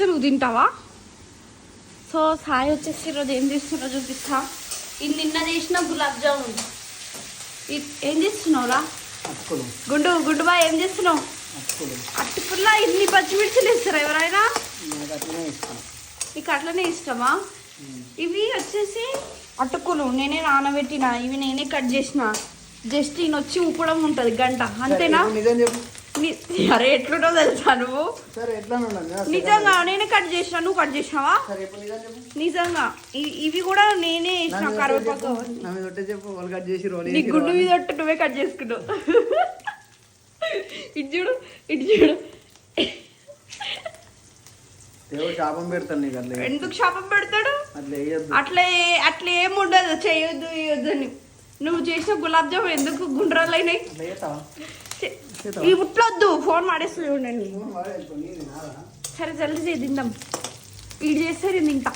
నువ్వు తింటావా? సో సాయి వచ్చేసి ఈరోజు ఏం చేస్తున్నా చూపిస్తా. ఇది నిన్న చేసిన గులాబ్ జామున్. ఏం చేస్తున్నావురా గుండు బాయ్? ఏం చేస్తున్నావు? అట్టుకుల్లా ఇన్ని పచ్చిమిర్చిలు వేస్తారా ఎవరైనా? నీకు అట్లనే ఇష్టమా? ఇవి వచ్చేసి అటుకులు నేనే నానబెట్టిన, ఇవి నేనే కట్ చేసిన. జస్ట్ ఈయన వచ్చి ఊపడం ఉంటుంది గంట, అంతేనా? అరే ఎట్లుంటో తెలుసా నువ్వు? నిజంగా నేనే కట్ చేసిన, నువ్వు కట్ చేసినావా? నిజంగా ఇవి కూడా నేనే వేసిన. కరివేపాకు నీ గుడ్డు మీద ఒట్టు నువ్వే కట్ చేసుకున్నావు. ఇటు చూడు, ఇటు చూడు. ఎందుకు శాపం పెడతాడు? అట్లా ఏముండదు, చేయొద్దు వేయొద్దు అని. నువ్వు చేసిన గులాబ్ జామున్ ఎందుకు గుండ్రాలు అయినాయి? ఈ ముట్లొద్దు, ఫోన్ వాడేస్తూ ఉండండి. సరే జల్దీ తిందాం. ఇది చేస్తే నేను తింటా.